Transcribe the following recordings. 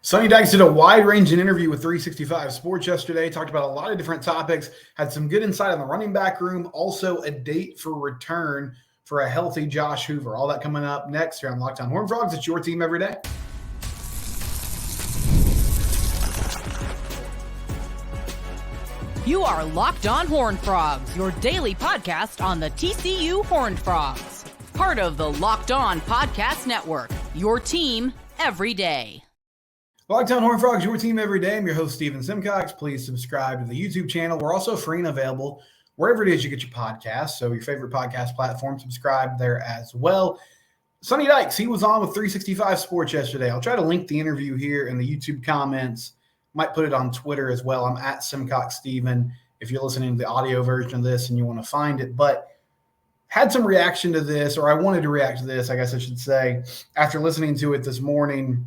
Sonny Dykes did a wide-ranging interview with 365 Sports yesterday, talked about a lot of different topics, had some good insight on the running back room, also a date for return for a healthy Josh Hoover. All that coming up next here on Locked On Horned Frogs. It's your team every day. You are Locked On Horned Frogs, your daily podcast on the TCU Horned Frogs. Part of the Locked On Podcast Network, your team every day. Locked On Horned Frogs, your team every day. I'm your host, Steven Simcox. Please subscribe to the YouTube channel. We're also free and available wherever it is you get your podcasts. So your favorite podcast platform, subscribe there as well. Sonny Dykes, he was on with 365 Sports yesterday. I'll try to link the interview here in the YouTube comments. Might put it on Twitter as well. I'm at Simcox Steven if you're listening to the audio version of this and you want to find it. But had some reaction to this, or I wanted to react to this, I guess I should say, after listening to it this morning.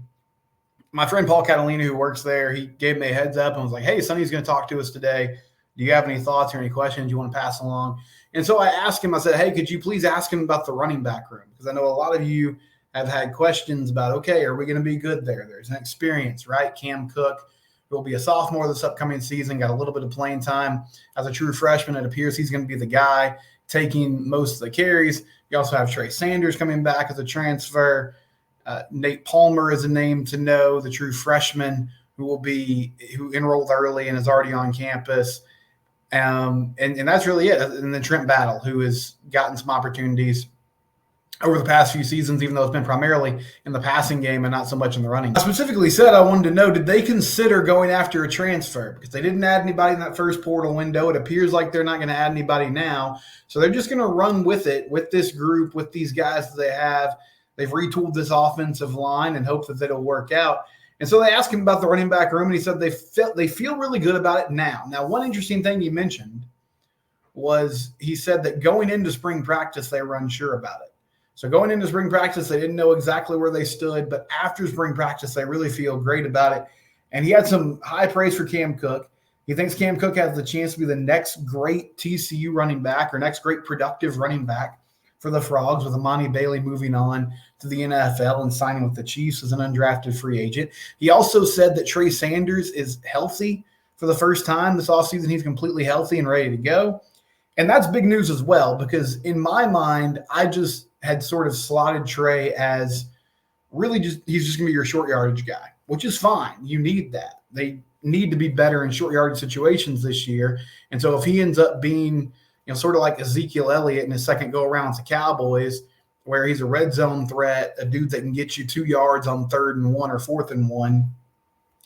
My friend Paul Catalina, who works there, he gave me a heads up and was like, hey, Sonny's going to talk to us today. Do you have any thoughts or any questions you want to pass along? And so I asked him, I said, hey, could you please ask him about the running back room? Because I know a lot of you have had questions about, okay, are we going to be good there? There's an experience, right? Cam Cook, who will be a sophomore this upcoming season, got a little bit of playing time as a true freshman. It appears he's going to be the guy taking most of the carries. You also have Trey Sanders coming back as a transfer. Nate Palmer is a name to know, the true freshman who enrolled early and is already on campus. And that's really it. And then Trent Battle, who has gotten some opportunities over the past few seasons, even though it's been primarily in the passing game and not so much in the running. I specifically said I wanted to know, did they consider going after a transfer? Because they didn't add anybody in that first portal window. It appears like they're not going to add anybody now. So they're just going to run with it, with this group, with these guys that they have. They've retooled this offensive line and hope that it'll work out. And so they asked him about the running back room, and he said they feel really good about it now. Now, one interesting thing he mentioned was he said that going into spring practice, they were unsure about it. So going into spring practice, they didn't know exactly where they stood, but after spring practice, they really feel great about it. And he had some high praise for Cam Cook. He thinks Cam Cook has the chance to be the next great TCU running back or next great productive running back for the Frogs, with Amani Bailey moving on to the NFL and signing with the Chiefs as an undrafted free agent. He also said that Trey Sanders is healthy for the first time this offseason. He's completely healthy and ready to go. And that's big news as well, because in my mind, I just had sort of slotted Trey as really he's just going to be your short yardage guy, which is fine. You need that. They need to be better in short yardage situations this year. And so if he ends up being sort of like Ezekiel Elliott in his second go-around to Cowboys, where he's a red zone threat, a dude that can get you 2 yards on 3rd and 1 or 4th and 1,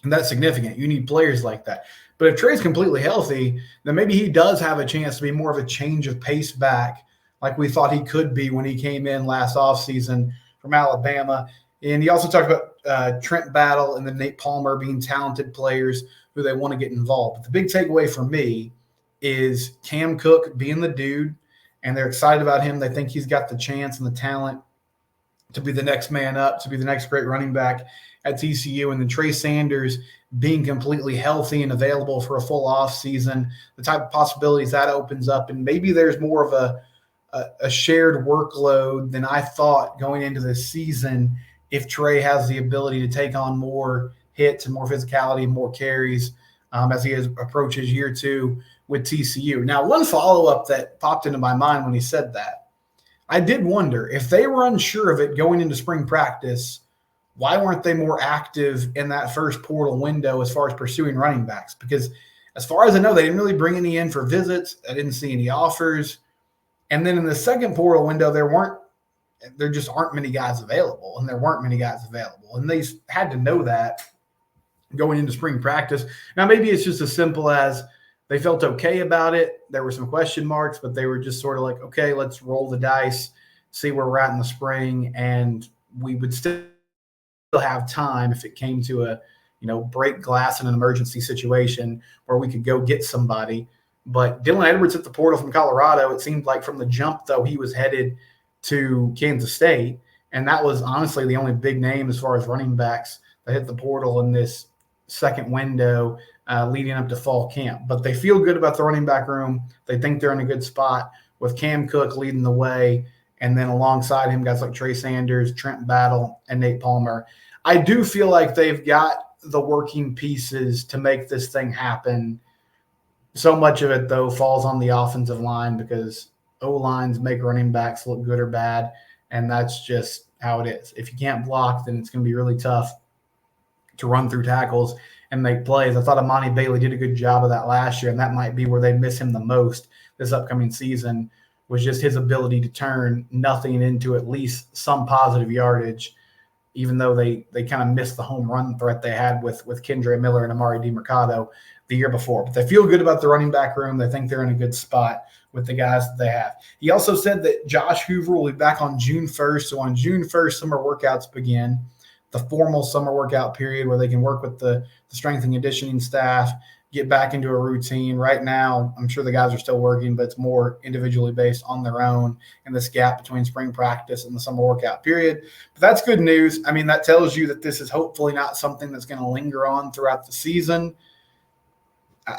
and that's significant. You need players like that. But if Trey's completely healthy, then maybe he does have a chance to be more of a change of pace back like we thought he could be when he came in last offseason from Alabama. And he also talked about Trent Battle and then Nate Palmer being talented players who they want to get involved. But the big takeaway for me is Cam Cook being the dude, and they're excited about him. They think he's got the chance and the talent to be the next man up, to be the next great running back at TCU. And then Trey Sanders being completely healthy and available for a full off season, the type of possibilities that opens up. And maybe there's more of a shared workload than I thought going into this season if Trey has the ability to take on more hits and more physicality and more carries as he approaches year 2 with TCU. Now, one follow-up that popped into my mind when he said that, I did wonder if they were unsure of it going into spring practice, why weren't they more active in that first portal window as far as pursuing running backs? Because as far as I know, they didn't really bring any in for visits. I didn't see any offers. And then in the second portal window, there just aren't many guys available, and there weren't many guys available. And they had to know that going into spring practice. Now, maybe it's just as simple as they felt okay about it. There were some question marks, but they were just sort of like, okay, let's roll the dice, see where we're at in the spring, and we would still have time if it came to a, break glass in an emergency situation where we could go get somebody. But Dylan Edwards hit the portal from Colorado. It seemed like from the jump, though, he was headed to Kansas State, and that was honestly the only big name as far as running backs that hit the portal in this second window leading up to fall camp. But they feel good about the running back room. They think they're in a good spot with Cam Cook leading the way, and then alongside him, guys like Trey Sanders, Trent Battle, and Nate Palmer. I do feel like they've got the working pieces to make this thing happen. So much of it, though, falls on the offensive line because O-lines make running backs look good or bad, and that's just how it is. If you can't block, then it's going to be really tough to run through tackles and make plays. I thought Amani Bailey did a good job of that last year, and that might be where they miss him the most this upcoming season, was just his ability to turn nothing into at least some positive yardage, even though they kind of missed the home run threat they had with Kendra Miller and Amari DiMercado the year before. But they feel good about the running back room. They think they're in a good spot with the guys that they have. He also said that Josh Hoover will be back on June 1st. So on June 1st, summer workouts begin, the formal summer workout period where they can work with the strength and conditioning staff, get back into a routine. Right now, I'm sure the guys are still working, but it's more individually based on their own in this gap between spring practice and the summer workout period. But that's good news. I mean, that tells you that this is hopefully not something that's going to linger on throughout the season.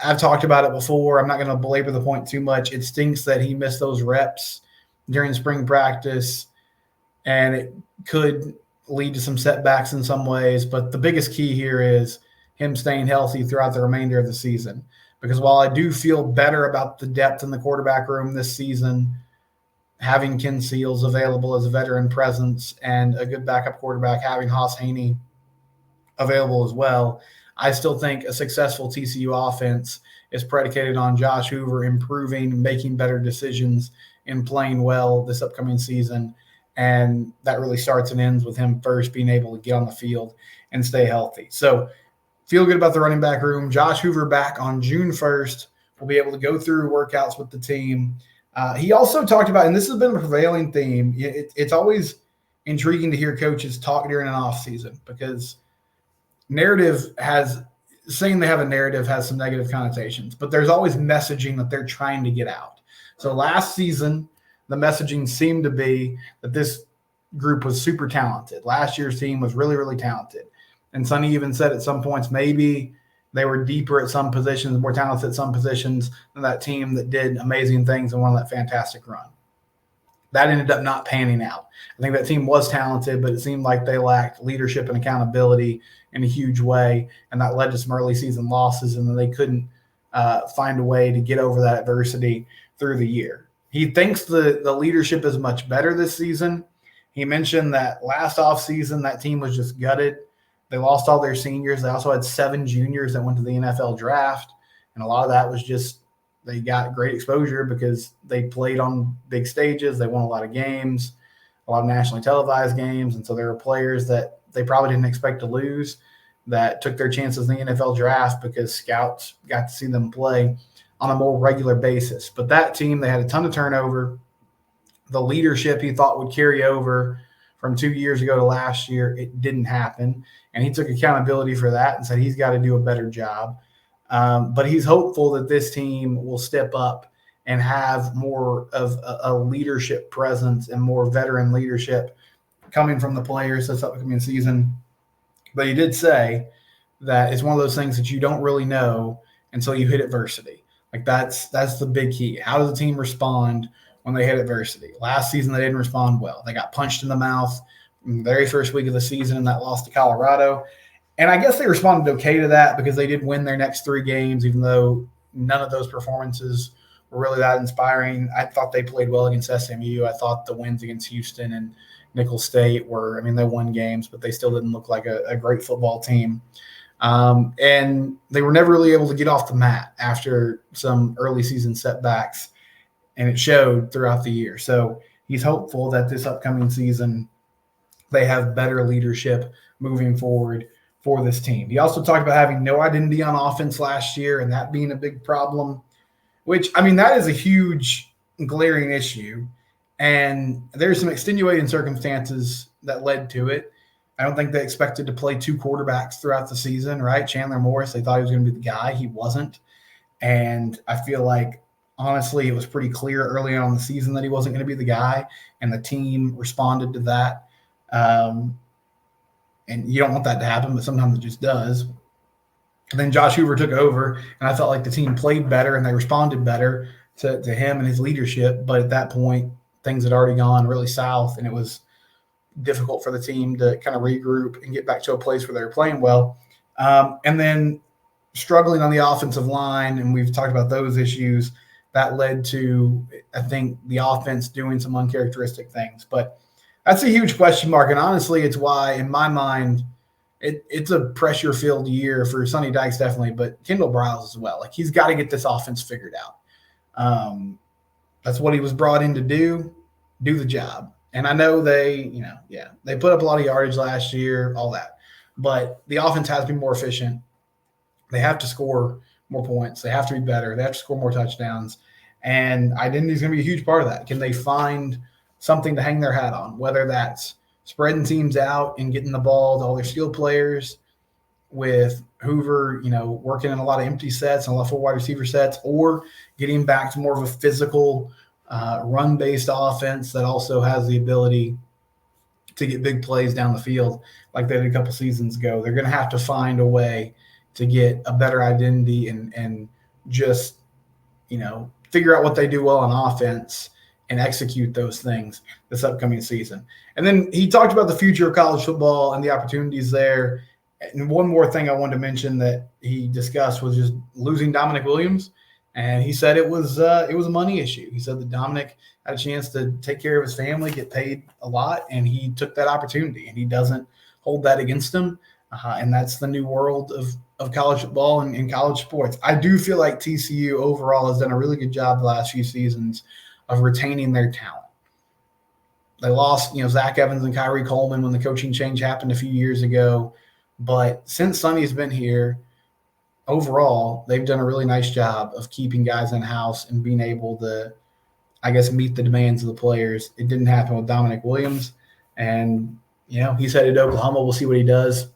I've talked about it before. I'm not going to belabor the point too much. It stinks that he missed those reps during spring practice, and it could lead to some setbacks in some ways. But the biggest key here is him staying healthy throughout the remainder of the season. Because while I do feel better about the depth in the quarterback room this season, having Ken Seals available as a veteran presence and a good backup quarterback, having Haas Haney available as well, I still think a successful TCU offense is predicated on Josh Hoover improving, making better decisions, and playing well this upcoming season. And that really starts and ends with him first being able to get on the field and stay healthy. So feel good about the running back room. Josh Hoover back on June 1st. We'll be able to go through workouts with the team. He also talked about, and this has been a prevailing theme, it's always intriguing to hear coaches talk during an offseason because saying they have a narrative has some negative connotations, but there's always messaging that they're trying to get out. So last season, the messaging seemed to be that this group was super talented. Last year's team was really, really talented. And Sonny even said at some points maybe they were deeper at some positions, more talented at some positions than that team that did amazing things and won that fantastic run. That ended up not panning out. I think that team was talented, but it seemed like they lacked leadership and accountability in a huge way, and that led to some early season losses, and then they couldn't find a way to get over that adversity through the year. He thinks the leadership is much better this season. He mentioned that last offseason that team was just gutted. They lost all their seniors. They also had 7 juniors that went to the NFL draft, and a lot of that was just they got great exposure because they played on big stages. They won a lot of games, a lot of nationally televised games, and so there were players that they probably didn't expect to lose that took their chances in the NFL draft because scouts got to see them play on a more regular basis. But that team, they had a ton of turnover. The leadership he thought would carry over from 2 years ago to last year, it didn't happen. And he took accountability for that and said he's got to do a better job. But he's hopeful that this team will step up and have more of a leadership presence and more veteran leadership coming from the players this upcoming season. But he did say that it's one of those things that you don't really know until you hit adversity. Like that's the big key. How does the team respond when they hit adversity? Last season, they didn't respond well. They got punched in the mouth in the very first week of the season in that loss to Colorado. And I guess they responded okay to that because they did win their next 3 games, even though none of those performances were really that inspiring. I thought they played well against SMU. I thought the wins against Houston and Nicholls State they won games, but they still didn't look like a great football team. And they were never really able to get off the mat after some early season setbacks, and it showed throughout the year. So he's hopeful that this upcoming season they have better leadership moving forward for this team. He also talked about having no identity on offense last year and that being a big problem, which, that is a huge glaring issue. And there's some extenuating circumstances that led to it. I don't think they expected to play 2 quarterbacks throughout the season, right? Chandler Morris, they thought he was going to be the guy. He wasn't. And I feel like, honestly, it was pretty clear early on in the season that he wasn't going to be the guy, and the team responded to that. And you don't want that to happen, but sometimes it just does. And then Josh Hoover took over, and I felt like the team played better and they responded better to him and his leadership. But at that point, things had already gone really south, and it was difficult for the team to kind of regroup and get back to a place where they were playing well. And then struggling on the offensive line, and we've talked about those issues that led to, I think, the offense doing some uncharacteristic things. But that's a huge question mark, and honestly, it's why, in my mind, it's a pressure-filled year for Sonny Dykes definitely, but Kendall Briles as well. Like, he's got to get this offense figured out. That's what he was brought in to do the job. And I know they put up a lot of yardage last year, all that. But the offense has to be more efficient. They have to score more points. They have to be better. They have to score more touchdowns. And identity is going to be a huge part of that. Can they find something to hang their hat on, whether that's spreading teams out and getting the ball to all their skill players with Hoover, working in a lot of empty sets and a lot of full wide receiver sets, or getting back to more of a physical run-based offense that also has the ability to get big plays down the field like they did a couple seasons ago. They're going to have to find a way to get a better identity and just, figure out what they do well on offense and execute those things this upcoming season. And then he talked about the future of college football and the opportunities there. And one more thing I wanted to mention that he discussed was just losing Dominic Williams. And he said it was a money issue. He said that Dominic had a chance to take care of his family, get paid a lot, and he took that opportunity, and he doesn't hold that against him. And that's the new world of college football and college sports. I do feel like TCU overall has done a really good job the last few seasons of retaining their talent. They lost, Zach Evans and Kyrie Coleman when the coaching change happened a few years ago. But since Sonny's been here, overall, they've done a really nice job of keeping guys in-house and being able to, meet the demands of the players. It didn't happen with Dominic Williams. And, he's headed to Oklahoma. We'll see what he does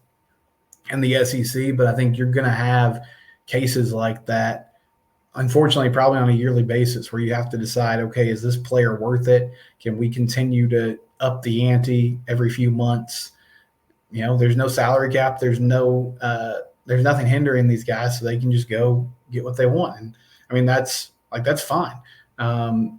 in the SEC. But I think you're going to have cases like that, unfortunately, probably on a yearly basis, where you have to decide, okay, is this player worth it? Can we continue to up the ante every few months? There's no salary cap. There's nothing hindering these guys, so they can just go get what they want. And that's fine.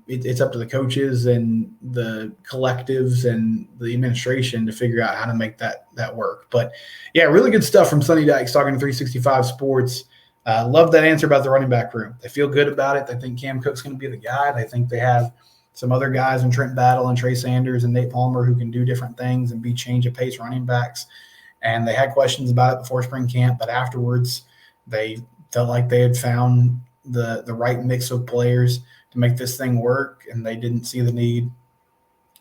It's up to the coaches and the collectives and the administration to figure out how to make that work. But yeah, really good stuff from Sonny Dykes talking to 365 Sports. Love that answer about the running back room. They feel good about it. They think Cam Cook's going to be the guy. They think they have some other guys in Trent Battle and Trey Sanders and Nate Palmer who can do different things and be change of pace running backs. And they had questions about it before spring camp, but afterwards they felt like they had found the right mix of players to make this thing work, and they didn't see the need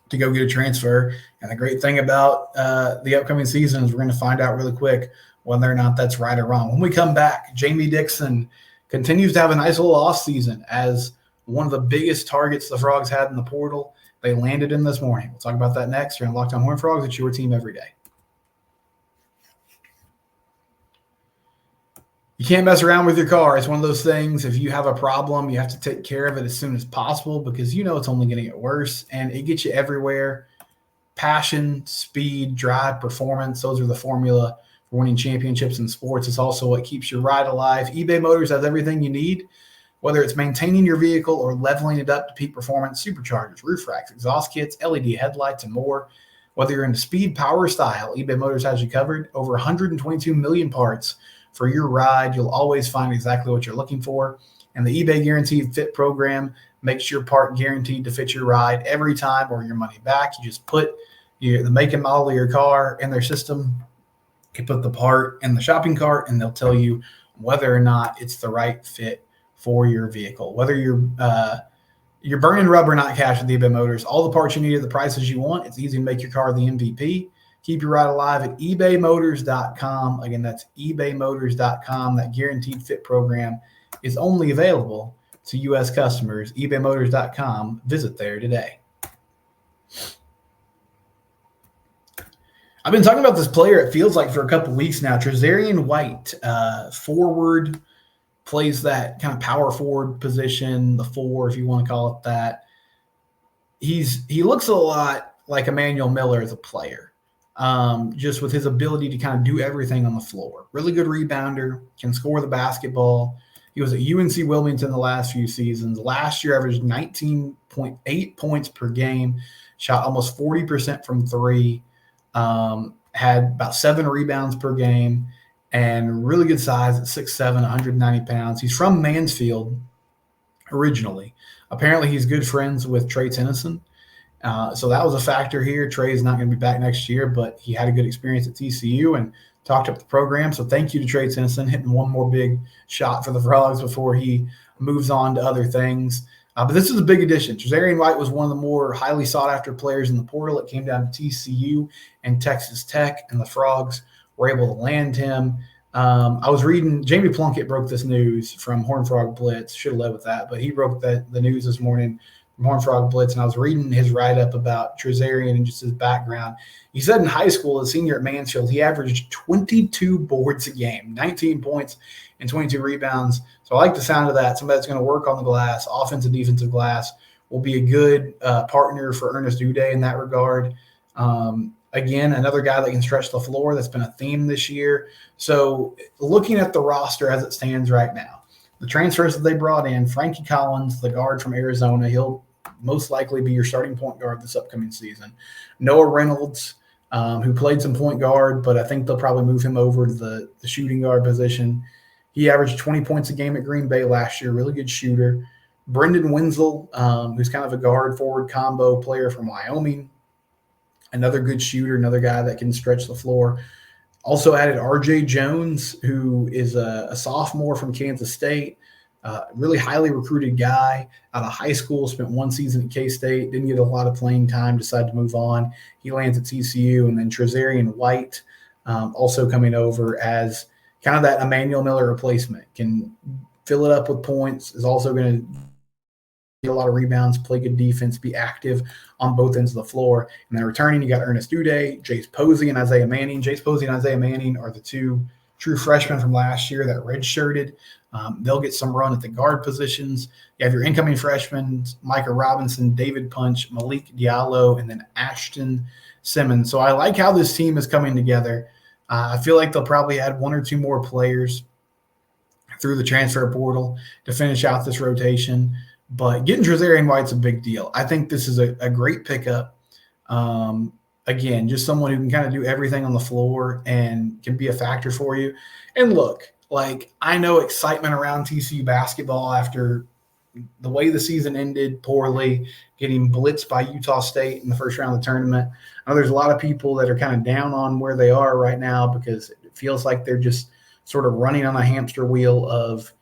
to go get a transfer. And the great thing about the upcoming season is we're going to find out really quick whether or not that's right or wrong. When we come back, Jamie Dixon continues to have a nice little offseason as one of the biggest targets the Frogs had in the portal. They landed in this morning. We'll talk about that next. You're on Locked On Horned Frogs. It's your team every day. You can't mess around with your car. It's one of those things. If you have a problem, you have to take care of it as soon as possible because it's only going to get worse, and it gets you everywhere. Passion, speed, drive, performance, those are the formula for winning championships in sports. It's also what keeps your ride alive. eBay Motors has everything you need, whether it's maintaining your vehicle or leveling it up to peak performance, superchargers, roof racks, exhaust kits, LED headlights, and more. Whether you're into speed, power, style, eBay Motors has you covered. Over 122 million parts for your ride. You'll always find exactly what you're looking for. And the eBay Guaranteed Fit program makes your part guaranteed to fit your ride every time or your money back. You just put the make and model of your car in their system. You put the part in the shopping cart, and they'll tell you whether or not it's the right fit for your vehicle. Whether you're burning rubber, not cash with eBay Motors, all the parts you need at the prices you want. It's easy to make your car the MVP. Keep your ride alive at ebaymotors.com. Again, that's ebaymotors.com. That guaranteed fit program is only available to U.S. customers. ebaymotors.com. Visit there today. I've been talking about this player, it feels like, for a couple weeks now. Trezarian White, forward, plays that kind of power forward position, the 4, if you want to call it that. He looks a lot like Emmanuel Miller as a player. Just with his ability to kind of do everything on the floor. Really good rebounder, can score the basketball. He was at UNC Wilmington the last few seasons. Last year averaged 19.8 points per game, shot almost 40% from 3, had about 7 rebounds per game. and really good size at 6'7", 190 pounds. He's from Mansfield originally. Apparently, he's good friends with Trey Tennyson. So that was a factor here. Trey's not going to be back next year, but he had a good experience at TCU and talked up the program. So thank you to Trey Tennyson, hitting one more big shot for the Frogs before he moves on to other things. But this is a big addition. Trezarian White was one of the more highly sought-after players in the portal. It came down to TCU and Texas Tech, and the Frogs were able to land him. I was reading – Jamie Plunkett broke this news from Horned Frog Blitz. Should have led with that, but he broke the news this morning from Horned Frog Blitz, and I was reading his write-up about Trezarian and just his background. He said in high school, as a senior at Mansfield, he averaged 22 boards a game, 19 points and 22 rebounds. So I like the sound of that. Somebody that's going to work on the glass, offensive, defensive glass, will be a good partner for Ernest Uday in that regard. Again, another guy that can stretch the floor. That's been a theme this year. So looking at the roster as it stands right now, the transfers that they brought in, Frankie Collins, the guard from Arizona, he'll most likely be your starting point guard this upcoming season. Noah Reynolds, who played some point guard, but I think they'll probably move him over to the shooting guard position. He averaged 20 points a game at Green Bay last year, really good shooter. Brendan Wenzel, who's kind of a guard-forward combo player from Wyoming, another good shooter, another guy that can stretch the floor. Also added R.J. Jones, who is a sophomore from Kansas State, really highly recruited guy out of high school, spent one season at K-State, didn't get a lot of playing time, decided to move on. He lands at TCU, and then Trezarian White also coming over as kind of that Emmanuel Miller replacement, can fill it up with points, is also going to get a lot of rebounds, play good defense, be active on both ends of the floor. And then returning, you got Ernest Uday, Jace Posey, and Isaiah Manning. Jace Posey and Isaiah Manning are the two true freshmen from last year that redshirted. They'll get some run at the guard positions. You have your incoming freshmen, Micah Robinson, David Punch, Malik Diallo, and then Ashton Simmons. So I like how this team is coming together. I feel like they'll probably add one or two more players through the transfer portal to finish out this rotation. But getting Trezarian White's a big deal. I think this is a great pickup. Again, just someone who can kind of do everything on the floor and can be a factor for you. And look, like, I know excitement around TCU basketball after the way the season ended poorly, getting blitzed by Utah State in the first round of the tournament. I know there's a lot of people that are kind of down on where they are right now because it feels like they're just sort of running on a hamster wheel of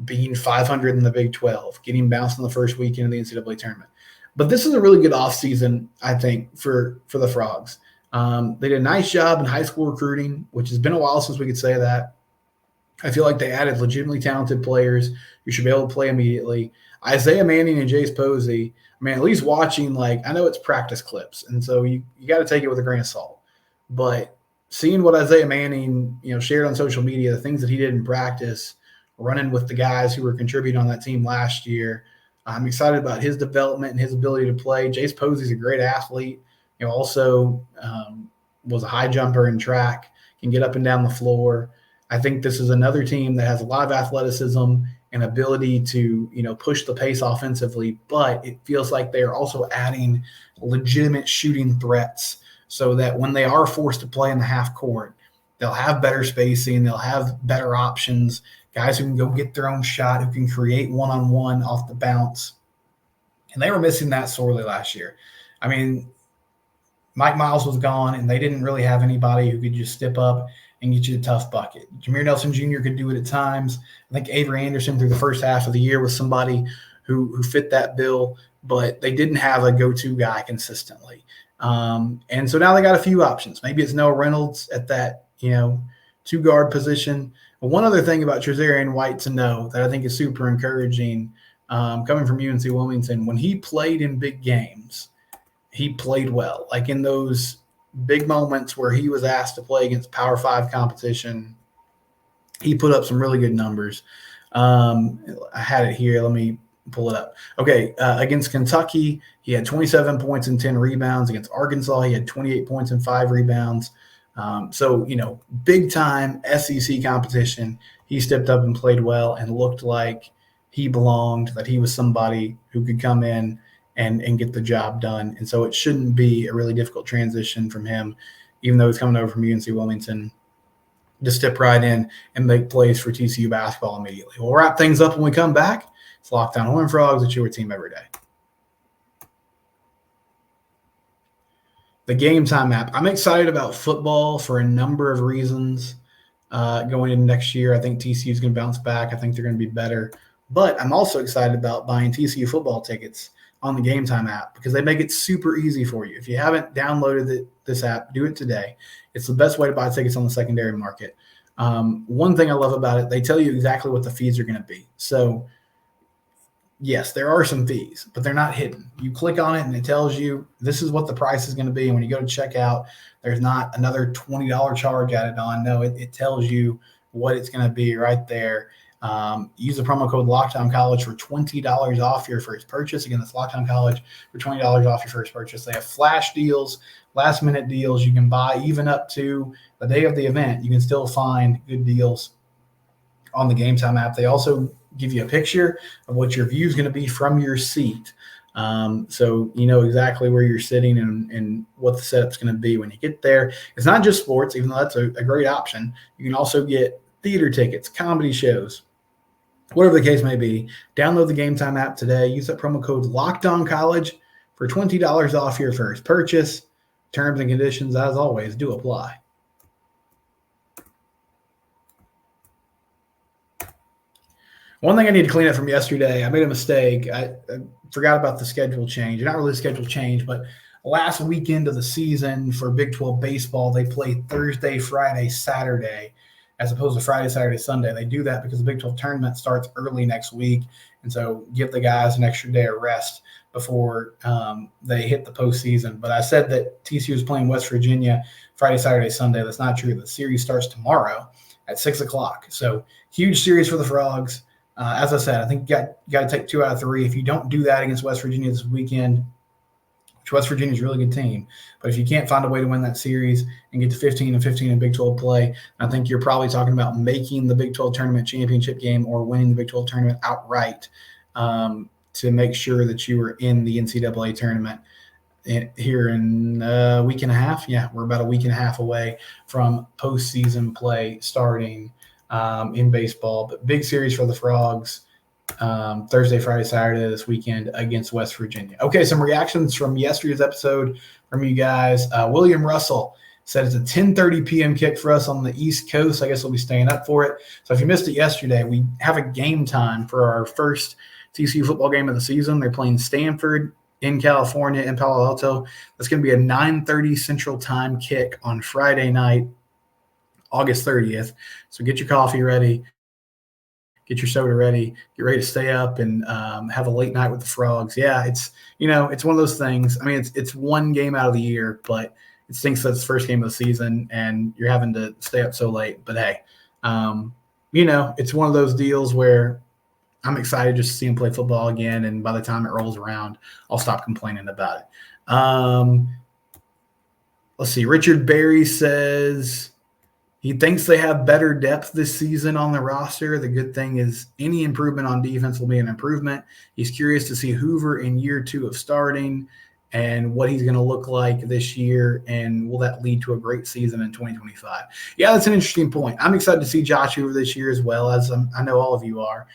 being 500 in the Big 12, getting bounced in the first weekend of the NCAA tournament. But this is a really good offseason, I think, for the Frogs. They did a nice job in high school recruiting, which has been a while since we could say that. I feel like they added legitimately talented players who should be able to play immediately. Isaiah Manning and Jace Posey, I mean, at least watching, like, I know it's practice clips, and so you got to take it with a grain of salt. But seeing what Isaiah Manning, shared on social media, the things that he did in practice, running with the guys who were contributing on that team last year, I'm excited about his development and his ability to play. Jace Posey's a great athlete. Also was a high jumper in track, can get up and down the floor. I think this is another team that has a lot of athleticism and ability to, push the pace offensively, but it feels like they are also adding legitimate shooting threats so that when they are forced to play in the half court, they'll have better spacing, they'll have better options, guys who can go get their own shot, who can create one-on-one off the bounce. And they were missing that sorely last year. I mean, Mike Miles was gone, and they didn't really have anybody who could just step up and get you a tough bucket. Jameer Nelson Jr. could do it at times. I think Avery Anderson through the first half of the year was somebody who fit that bill, but they didn't have a go-to guy consistently. And so now they got a few options. Maybe it's Noah Reynolds at that, two-guard position. But one other thing about Trezarian White to know that I think is super encouraging, coming from UNC Wilmington, when he played in big games, he played well. Like in those big moments where he was asked to play against Power 5 competition, he put up some really good numbers. I had it here. Let me pull it up. Okay, against Kentucky, he had 27 points and 10 rebounds. Against Arkansas, he had 28 points and 5 rebounds. So, big-time SEC competition, he stepped up and played well and looked like he belonged, that he was somebody who could come in and get the job done. And so it shouldn't be a really difficult transition from him, even though he's coming over from UNC Wilmington. to step right in and make plays for TCU basketball immediately. We'll wrap things up when we come back. It's Locked On Horned Frogs. It's your team every day. The Gametime app. I'm excited about football for a number of reasons going into next year. I think TCU is going to bounce back. I think they're going to be better. But I'm also excited about buying TCU football tickets on the Gametime app because they make it super easy for you. If you haven't downloaded this app, do it today. It's the best way to buy tickets on the secondary market. One thing I love about it, they tell you exactly what the fees are going to be. So, yes, there are some fees, but they're not hidden. You click on it and it tells you this is what the price is going to be. And when you go to checkout, there's not another $20 charge added on. No, it tells you what it's going to be right there. Use the promo code LOCKDOWNCollege for $20 off your first purchase. Again, that's LOCKDOWNCollege for $20 off your first purchase. They have flash deals, last-minute deals. You can buy even up to the day of the event. You can still find good deals on the Gametime app. They also give you a picture of what your view is going to be from your seat. So you know exactly where you're sitting and what the setup's going to be when you get there. It's not just sports, even though that's a great option. You can also get theater tickets, comedy shows, whatever the case may be. Download the Gametime app today. Use that promo code LOCKEDONCollege for $20 off your first purchase. Terms and conditions, as always, do apply. One thing I need to clean up from yesterday, I made a mistake. I forgot about the schedule change. Not really a schedule change, but last weekend of the season for Big 12 baseball, they play Thursday, Friday, Saturday, as opposed to Friday, Saturday, Sunday. They do that because the Big 12 tournament starts early next week, and so give the guys an extra day of rest before they hit the postseason. But I said that TCU is playing West Virginia Friday, Saturday, Sunday. That's not true. The series starts tomorrow at 6 o'clock. So huge series for the Frogs. As I said, I think you got to take 2 out of 3. If you don't do that against West Virginia this weekend, which West Virginia is a really good team, but if you can't find a way to win that series and get to 15-15 in Big 12 play, I think you're probably talking about making the Big 12 tournament championship game or winning the Big 12 tournament outright to make sure that you are in the NCAA tournament here in a week and a half. Yeah, we're about a week and a half away from postseason play starting in baseball. But big series for the Frogs Thursday, Friday, Saturday this weekend against West Virginia. Okay, some reactions from yesterday's episode from you guys. William Russell said it's a 10:30 p.m. kick for us on the East Coast. I guess we'll be staying up for it. So if you missed it yesterday, we have a game time for our first TCU football game of the season. They're playing Stanford in California in Palo Alto. That's going to be a 9:30 Central Time kick on Friday night, August 30th. So get your coffee ready, get your soda ready, get ready to stay up and have a late night with the Frogs. Yeah, it's one of those things. I mean, it's one game out of the year, but it stinks that it's the first game of the season and you're having to stay up so late. But hey, it's one of those deals where I'm excited just to see him play football again, and by the time it rolls around, I'll stop complaining about it. Let's see. Richard Berry says he thinks they have better depth this season on the roster. The good thing is any improvement on defense will be an improvement. He's curious to see Hoover in year 2 of starting and what he's going to look like this year, and will that lead to a great season in 2025? Yeah, that's an interesting point. I'm excited to see Josh Hoover this year as well, as I know all of you are.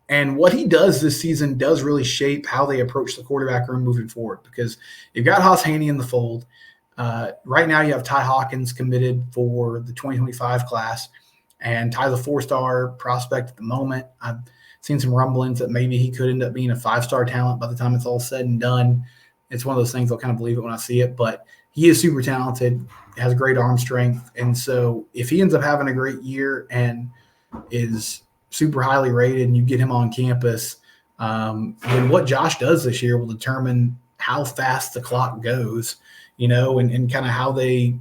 And what he does this season does really shape how they approach the quarterback room moving forward, because you've got Haas Haney in the fold. Right now you have Ty Hawkins committed for the 2025 class, and Ty's a 4-star prospect at the moment. I've seen some rumblings that maybe he could end up being a 5-star talent by the time it's all said and done. It's one of those things I'll kind of believe it when I see it, but he is super talented, has great arm strength. And so if he ends up having a great year and is super highly rated and you get him on campus, then what Josh does this year will determine how fast the clock goes, and kind of how they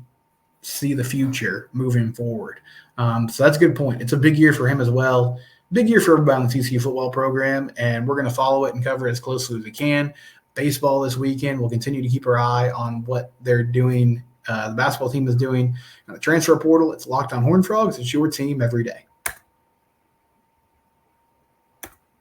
see the future moving forward. So that's a good point. It's a big year for him as well. Big year for everybody on the TCU football program, and we're going to follow it and cover it as closely as we can. Baseball this weekend, we'll continue to keep our eye on what they're doing. The basketball team is doing. The transfer portal, it's Locked On Horned Frogs. It's your team every day.